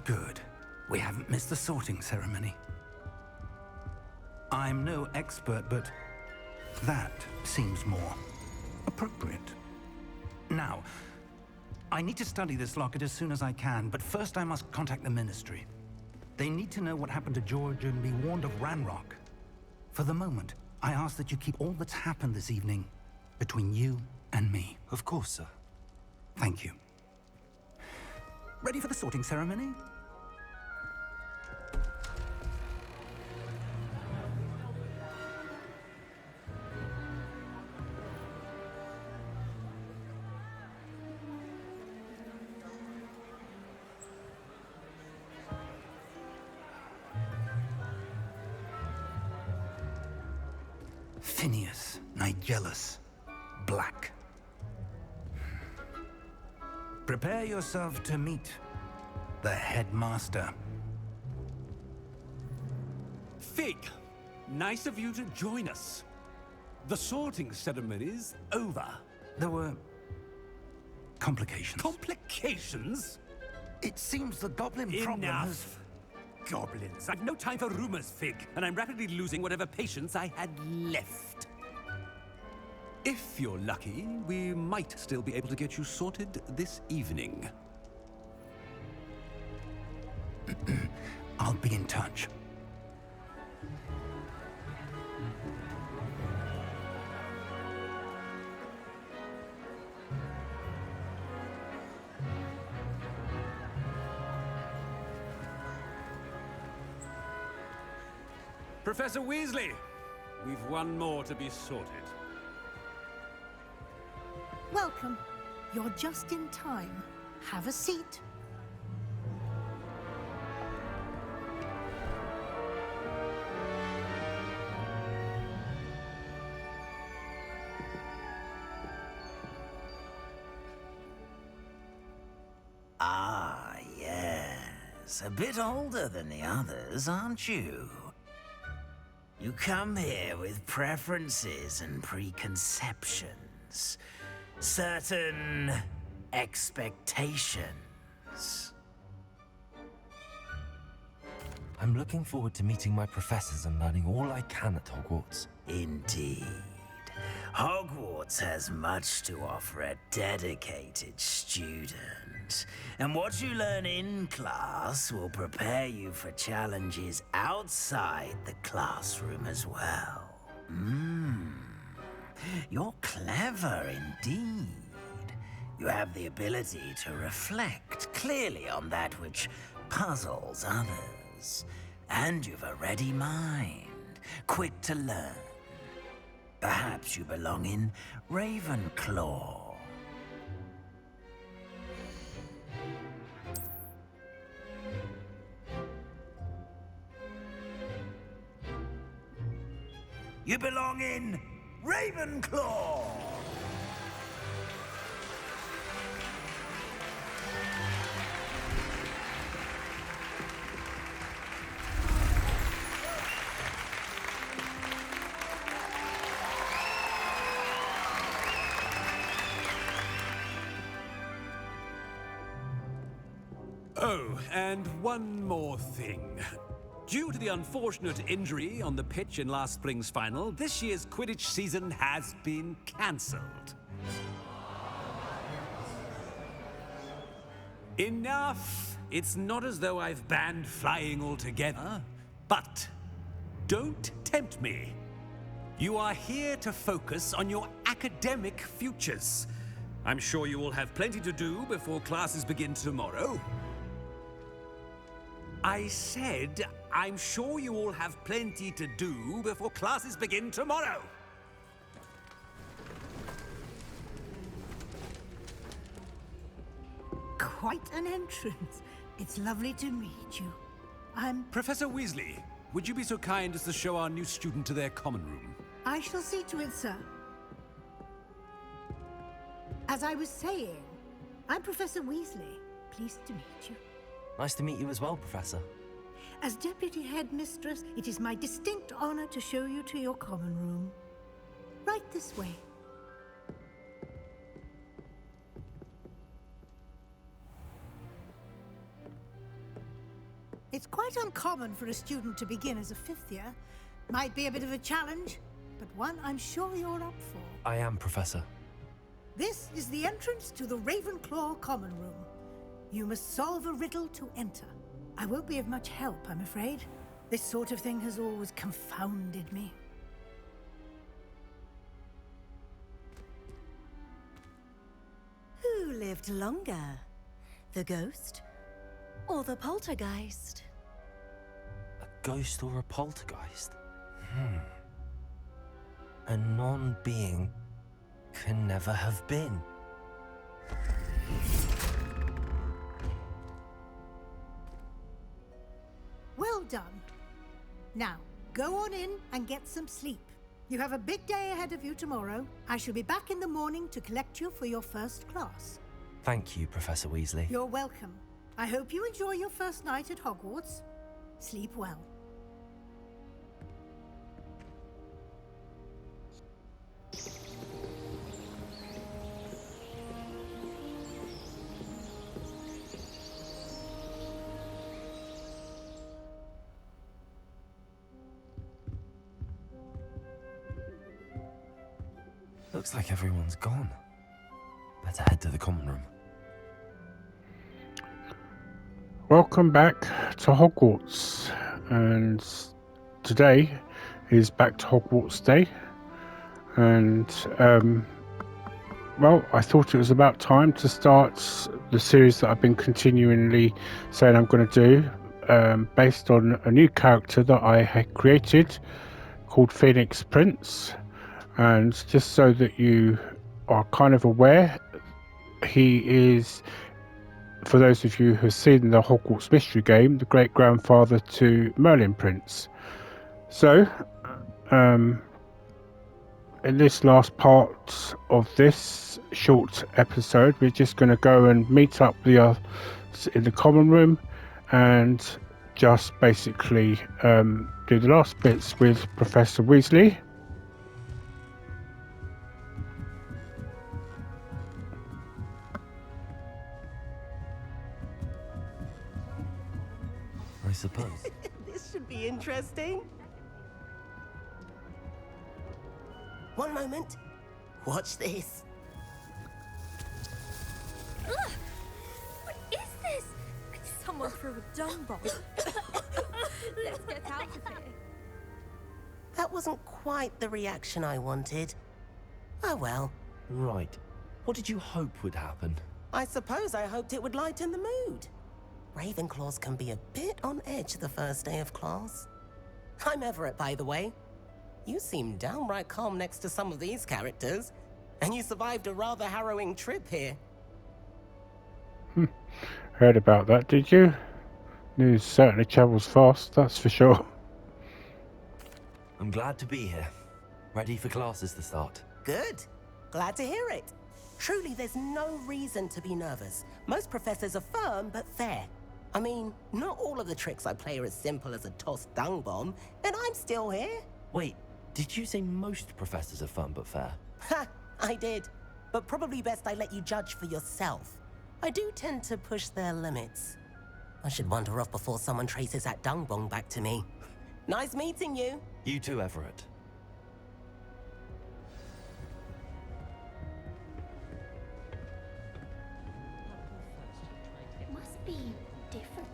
Good. We haven't missed the sorting ceremony. I'm no expert, but that seems more appropriate. Now, I need to study this locket as soon as I can, but first I must contact the Ministry. They need to know what happened to George and be warned of Ranrock. For the moment, I ask that you keep all that's happened this evening between you and me. Of course, sir. Thank you. Ready for the sorting ceremony? Phineas, Nigellus, Black. Prepare yourself to meet the headmaster. Fig, nice of you to join us. The sorting ceremony's over. There were complications. Complications? It seems the goblin problem has... Enough! Goblins. I've no time for rumors, Fig, and I'm rapidly losing whatever patience I had left. If you're lucky, we might still be able to get you sorted this evening. I'll be in touch. Professor Weasley, we've one more to be sorted. Welcome. You're just in time. Have a seat. Ah, yes. A bit older than the others, aren't you? You come here with preferences and preconceptions. Certain expectations. I'm looking forward to meeting my professors and learning all I can at Hogwarts. Indeed. Hogwarts has much to offer a dedicated student. And what you learn in class will prepare you for challenges outside the classroom as well. You're clever indeed. You have the ability to reflect clearly on that which puzzles others. And you've a ready mind, quick to learn. Perhaps you belong in Ravenclaw. You belong in Ravenclaw! Oh, and one more thing. Due to the unfortunate injury on the pitch in last spring's final, this year's Quidditch season has been cancelled. Enough! It's not as though I've banned flying altogether, but don't tempt me. You are here to focus on your academic futures. I'm sure you will have plenty to do before classes begin tomorrow. I said, I'm sure you all have plenty to do before classes begin tomorrow. Quite an entrance. It's lovely to meet you. Professor Weasley, would you be so kind as to show our new student to their common room? I shall see to it, sir. As I was saying, I'm Professor Weasley. Pleased to meet you. Nice to meet you as well, Professor. As Deputy Headmistress, it is my distinct honor to show you to your common room. Right this way. It's quite uncommon for a student to begin as a 5th year. Might be a bit of a challenge, but one I'm sure you're up for. I am, Professor. This is the entrance to the Ravenclaw common room. You must solve a riddle to enter. I won't be of much help, I'm afraid. This sort of thing has always confounded me. Who lived longer? The ghost or the poltergeist? A ghost or a poltergeist? A non-being can never have been. Well done. Now, go on in and get some sleep. You have a big day ahead of you tomorrow. I shall be back in the morning to collect you for your first class. Thank you, Professor Weasley. You're welcome. I hope you enjoy your first night at Hogwarts. Sleep well. Looks like everyone's gone. Better head to the common room. Welcome back to Hogwarts, and today is Back to Hogwarts Day, and well, I thought it was about time to start the series that I've been continually saying I'm going to do, based on a new character that I had created called Phoenix Prince. And just so that you are kind of aware, he is, for those of you who have seen the Hogwarts mystery game, the great-grandfather to Merlin Prince. So, in this last part of this short episode, we're just going to go and meet up in the common room and just basically do the last bits with Professor Weasley. I suppose. This should be interesting. One moment. Watch this. Ugh! What is this? Someone threw a dung bomb. Let's get out of here. That wasn't quite the reaction I wanted. Oh well. Right. What did you hope would happen? I suppose I hoped it would lighten the mood. Ravenclaws can be a bit on edge the first day of class. I'm Everett, by the way. You seem downright calm next to some of these characters, and you survived a rather harrowing trip here. Heard about that, did you? News certainly travels fast, that's for sure. I'm glad to be here. Ready for classes to start. Good. Glad to hear it. Truly, there's no reason to be nervous. Most professors are firm but fair. I mean, not all of the tricks I play are as simple as a tossed dung bomb, and I'm still here. Wait, did you say most professors are fun but fair? Ha! I did. But probably best I let you judge for yourself. I do tend to push their limits. I should wander off before someone traces that dung bomb back to me. Nice meeting you. You too, Everett. It must be different,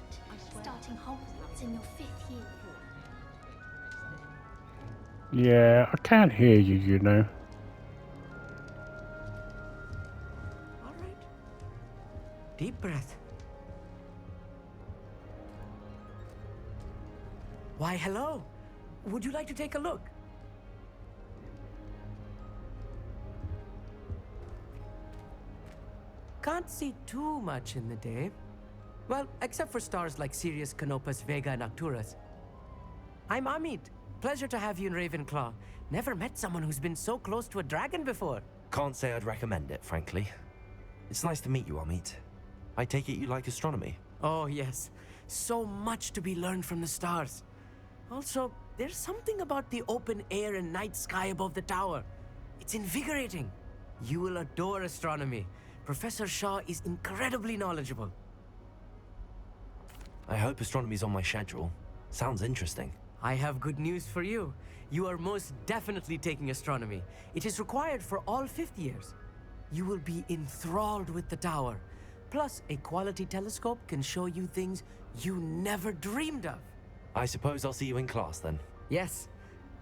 starting Hogwarts in your 5th year. Yeah, I can't hear you, you know. All right. Deep breath. Why, hello. Would you like to take a look? Can't see too much in the day. Well, except for stars like Sirius, Canopus, Vega, and Arcturus. I'm Amit. Pleasure to have you in Ravenclaw. Never met someone who's been so close to a dragon before. Can't say I'd recommend it, frankly. It's nice to meet you, Amit. I take it you like astronomy? Oh, yes. So much to be learned from the stars. Also, there's something about the open air and night sky above the tower. It's invigorating. You will adore astronomy. Professor Shaw is incredibly knowledgeable. I hope astronomy's on my schedule. Sounds interesting. I have good news for you. You are most definitely taking astronomy. It is required for all 5th years. You will be enthralled with the tower. Plus, a quality telescope can show you things you never dreamed of. I suppose I'll see you in class then. Yes.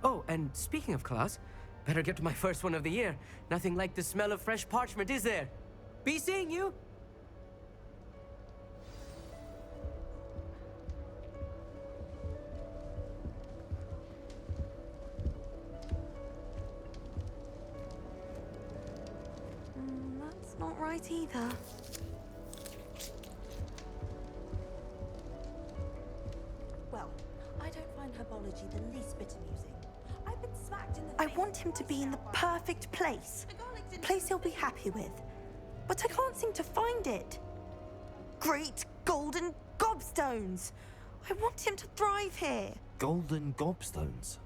Oh, and speaking of class, better get to my first one of the year. Nothing like the smell of fresh parchment, is there? Be seeing you! That's not right either. Well, I don't find herbology the least bit amusing. I've been smacked in the I want him to be in the perfect place. A place he'll be happy with. But I can't seem to find it. Great golden gobstones! I want him to thrive here. Golden gobstones?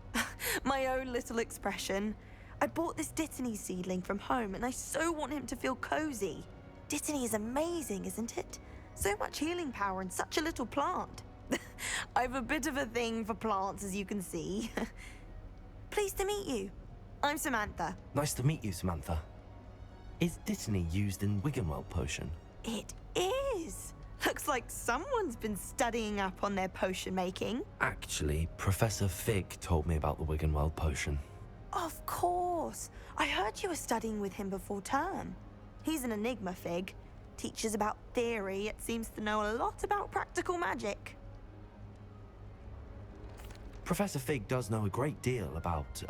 My own little expression. I bought this Dittany seedling from home and I so want him to feel cozy. Dittany is amazing, isn't it? So much healing power in such a little plant. I've a bit of a thing for plants, as you can see. Pleased to meet you. I'm Samantha. Nice to meet you, Samantha. Is Dittany used in Wiggenweld potion? It is. Looks like someone's been studying up on their potion making. Actually, Professor Fig told me about the Wiggenweld potion. Of course. I heard you were studying with him before term. He's an enigma, Fig. Teaches about theory, yet seems to know a lot about practical magic. Professor Fig does know a great deal about,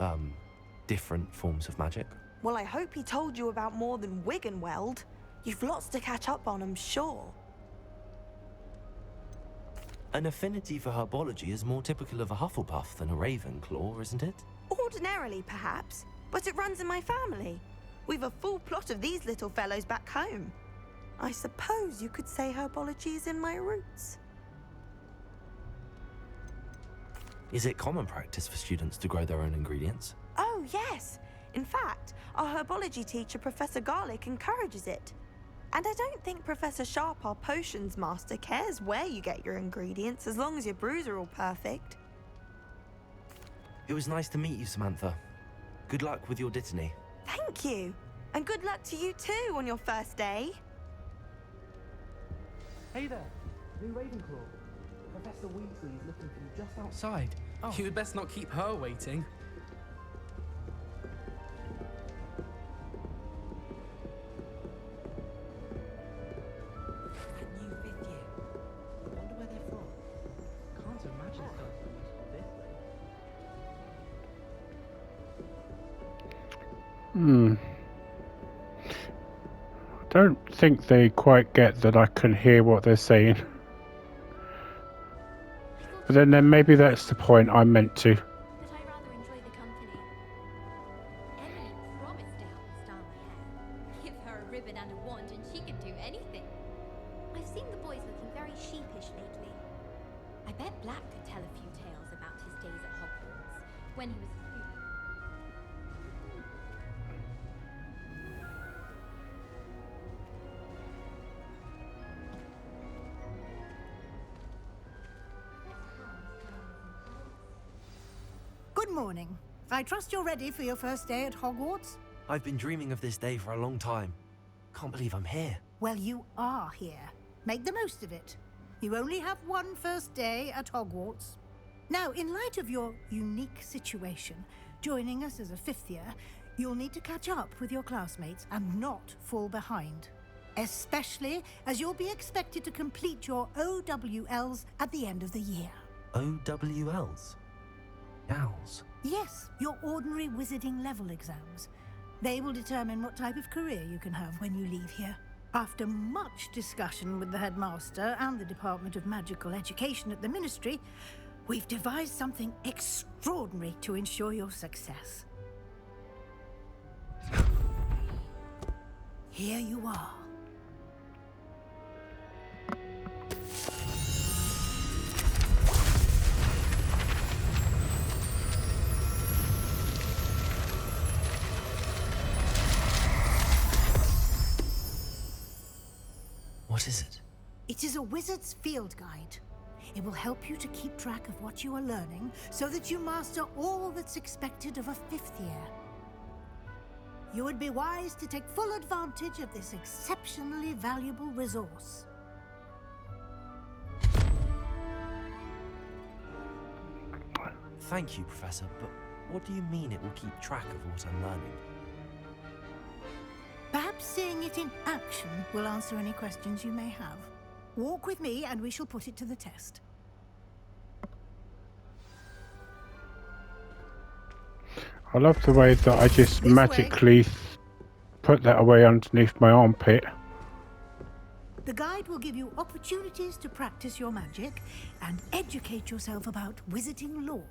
different forms of magic. Well, I hope he told you about more than Wiggenweld. You've lots to catch up on, I'm sure. An affinity for herbology is more typical of a Hufflepuff than a Ravenclaw, isn't it? Ordinarily, perhaps, but it runs in my family. We've a full plot of these little fellows back home. I suppose you could say herbology is in my roots. Is it common practice for students to grow their own ingredients? Oh, yes. In fact, our herbology teacher, Professor Garlick, encourages it. And I don't think Professor Sharp, our potions master, cares where you get your ingredients as long as your brews are all perfect. It was nice to meet you, Samantha. Good luck with your Dittany. Thank you. And good luck to you too on your first day. Hey there, new Ravenclaw. Professor Weasley is looking for you just outside. Oh. You had best not keep her waiting. That new 5th year. I wonder where they're from. Can't imagine it's going to be useful this way. I don't think they quite get that I can hear what they're saying. But then maybe that's the point I meant to. But I rather enjoy the company. Emily promised to help me style my hair. Give her a ribbon and a wand and she can do anything. I've seen the boys looking very sheepish lately. I bet Black could tell a few tales about his days at Hogwarts, when he was a student. Good morning. I trust you're ready for your first day at Hogwarts? I've been dreaming of this day for a long time. Can't believe I'm here. Well, you are here. Make the most of it. You only have one first day at Hogwarts. Now, in light of your unique situation, joining us as a 5th year, you'll need to catch up with your classmates and not fall behind. Especially as you'll be expected to complete your OWLs at the end of the year. OWLs? Owls? Yes, your ordinary wizarding level exams. They will determine what type of career you can have when you leave here. After much discussion with the headmaster and the Department of Magical Education at the Ministry, we've devised something extraordinary to ensure your success. Here you are. What is it? It is a wizard's field guide. It will help you to keep track of what you are learning so that you master all that's expected of a 5th year. You would be wise to take full advantage of this exceptionally valuable resource. Thank you, Professor, but what do you mean it will keep track of what I'm learning? Perhaps seeing it in action will answer any questions you may have. Walk with me and we shall put it to the test. I love the way that I just magically put that away underneath my armpit. The guide will give you opportunities to practice your magic and educate yourself about wizarding lore.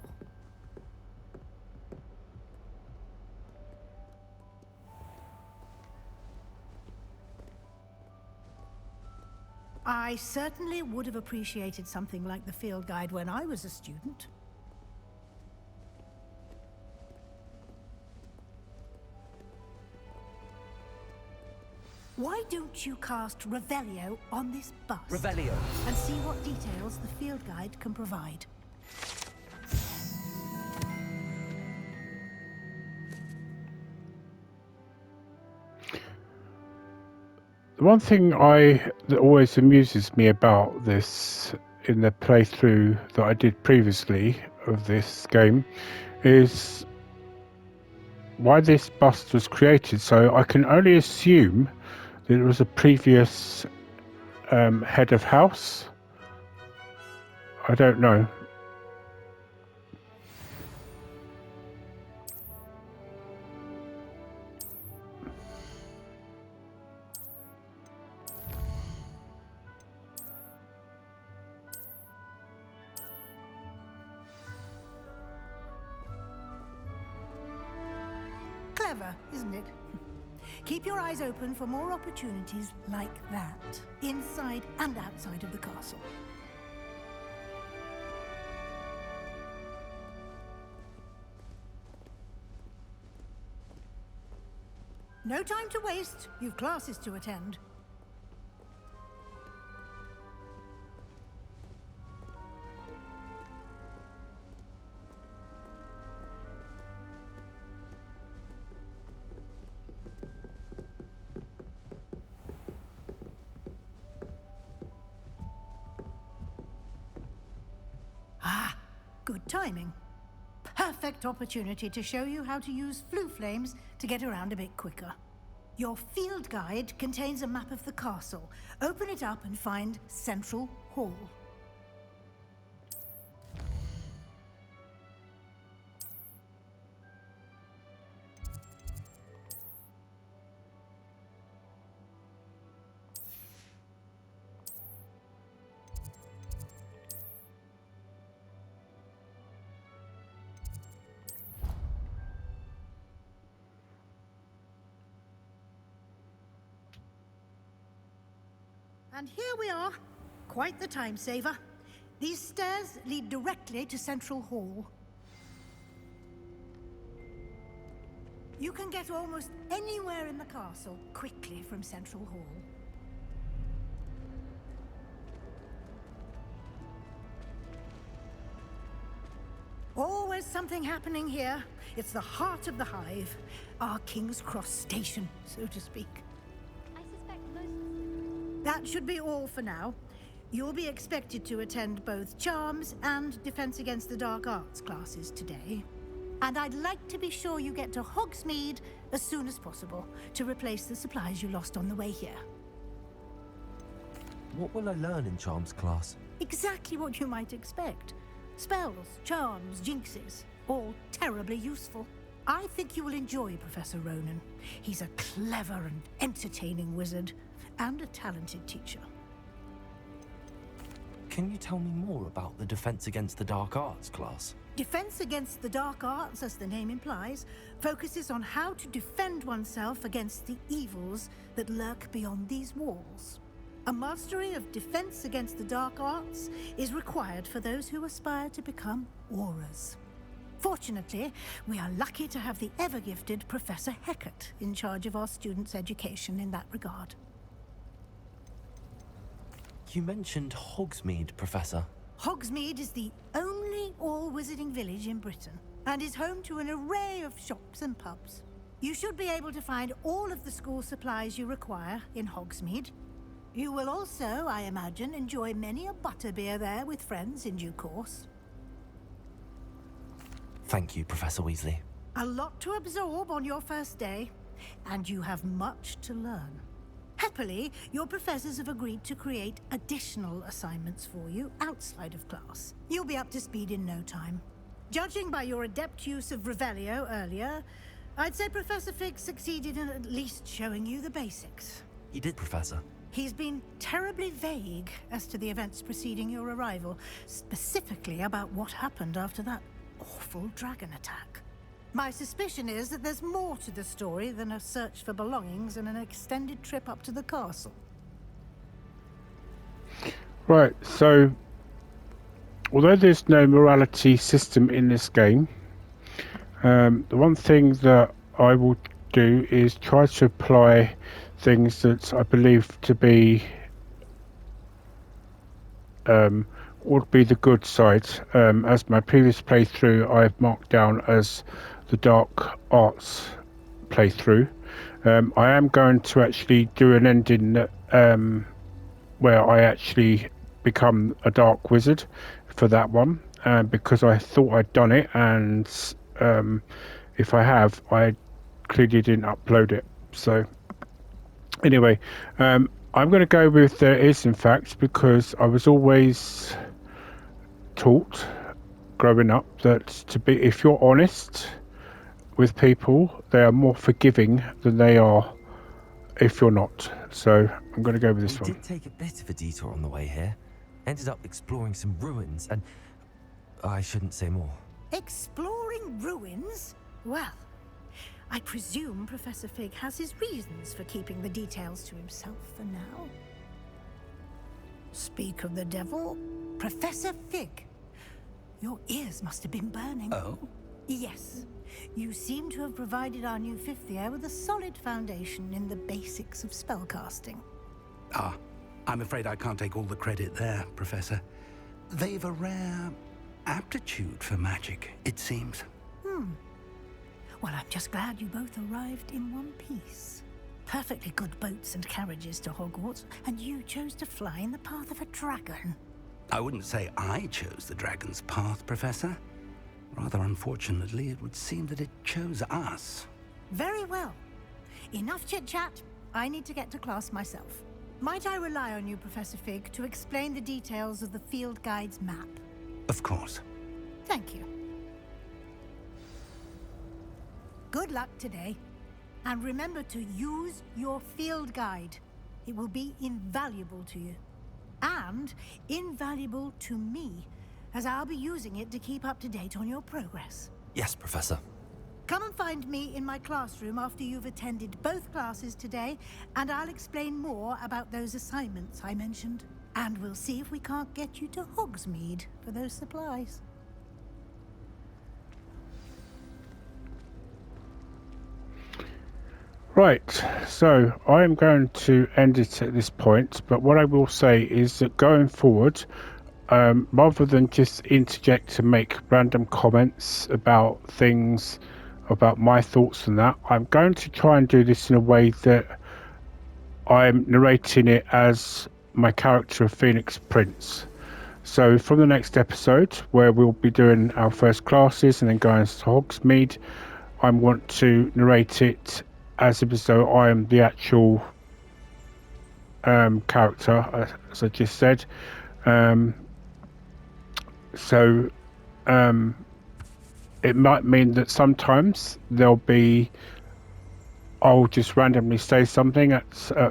I certainly would have appreciated something like the field guide when I was a student. Why don't you cast Revelio on this bust? Revelio. And see what details the field guide can provide. The one thing that always amuses me about this in the playthrough that I did previously of this game is why this bust was created. So I can only assume that it was a previous head of house. I don't know. Clever, isn't it? Keep your eyes open for more opportunities like that, inside and outside of the castle. No time to waste. You've classes to attend. Good timing. Perfect opportunity to show you how to use flue flames to get around a bit quicker. Your field guide contains a map of the castle. Open it up and find Central Hall. And here we are. Quite the time saver. These stairs lead directly to Central Hall. You can get almost anywhere in the castle quickly from Central Hall. Always something happening here. It's the heart of the hive. Our King's Cross station, so to speak. That should be all for now. You'll be expected to attend both Charms and Defense Against the Dark Arts classes today. And I'd like to be sure you get to Hogsmeade as soon as possible to replace the supplies you lost on the way here. What will I learn in Charms class? Exactly what you might expect. Spells, charms, jinxes, all terribly useful. I think you will enjoy Professor Ronan. He's a clever and entertaining wizard. And a talented teacher. Can you tell me more about the Defense Against the Dark Arts class? Defense Against the Dark Arts, as the name implies, focuses on how to defend oneself against the evils that lurk beyond these walls. A mastery of Defense Against the Dark Arts is required for those who aspire to become Aurors. Fortunately, we are lucky to have the ever-gifted Professor Hecat in charge of our students' education in that regard. You mentioned Hogsmeade, Professor. Hogsmeade is the only all-wizarding village in Britain and is home to an array of shops and pubs. You should be able to find all of the school supplies you require in Hogsmeade. You will also, I imagine, enjoy many a butterbeer there with friends in due course. Thank you, Professor Weasley. A lot to absorb on your first day, and you have much to learn. Happily, your professors have agreed to create additional assignments for you outside of class. You'll be up to speed in no time. Judging by your adept use of Revelio earlier, I'd say Professor Fig succeeded in at least showing you the basics. He did, Professor. He's been terribly vague as to the events preceding your arrival, specifically about what happened after that awful dragon attack. My suspicion is that there's more to the story than a search for belongings and an extended trip up to the castle. Right, so although there's no morality system in this game, the one thing that I will do is try to apply things that I believe to be would be the good side. As my previous playthrough I've marked down as the dark arts playthrough. I am going to actually do an ending where I actually become a dark wizard for that one, because I thought I'd done it, and if I have, I clearly didn't upload it. So anyway, I'm going to go with there is in fact, because I was always taught growing up that to be, if you're honest with people, they are more forgiving than they are if you're not. So I'm going to go with this one. We did take a bit of a detour on the way here. Ended up exploring some ruins, and I shouldn't say more. Exploring ruins? Well, I presume Professor Fig has his reasons for keeping the details to himself for now. Speak of the devil, Professor Fig. Your ears must have been burning. Oh? Yes. You seem to have provided our new fifth year with a solid foundation in the basics of spellcasting. Ah, I'm afraid I can't take all the credit there, Professor. They've a rare aptitude for magic, it seems. Well, I'm just glad you both arrived in one piece. Perfectly good boats and carriages to Hogwarts, and you chose to fly in the path of a dragon. I wouldn't say I chose the dragon's path, Professor. Rather unfortunately, it would seem that it chose us. Very well. Enough chit-chat. I need to get to class myself. Might I rely on you, Professor Fig, to explain the details of the field guide's map? Of course. Thank you. Good luck today. And remember to use your field guide. It will be invaluable to you. And invaluable to me, as I'll be using it to keep up to date on your progress. Yes, Professor. Come and find me in my classroom after you've attended both classes today, and I'll explain more about those assignments I mentioned. And we'll see if we can't get you to Hogsmeade for those supplies. Right, so I am going to end it at this point, but what I will say is that going forward, rather than just interject and make random comments about things, about my thoughts and that, I'm going to try and do this in a way that I'm narrating it as my character of Phoenix Prince. So from the next episode, where we'll be doing our first classes and then going to Hogsmeade, I want to narrate it as though I am the actual character, as I just said. It might mean that sometimes I'll just randomly say something at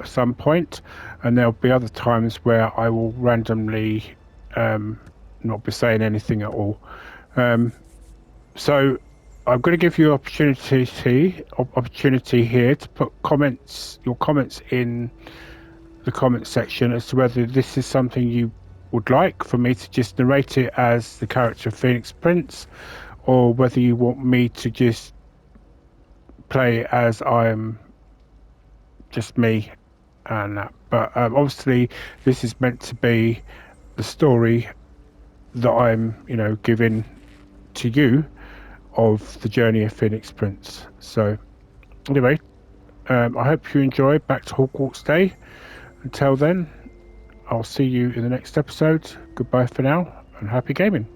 some point, and there'll be other times where I will randomly not be saying anything at all. So I'm going to give you opportunity here to put your comments in the comment section as to whether this is something you would like for me to just narrate it as the character of Phoenix Prince, or whether you want me to just play as I'm just me and that. But obviously this is meant to be the story that I'm, giving to you of the journey of Phoenix Prince. So, anyway, I hope you enjoy Back to Hogwarts Day. Until then, I'll see you in the next episode. Goodbye for now, and happy gaming.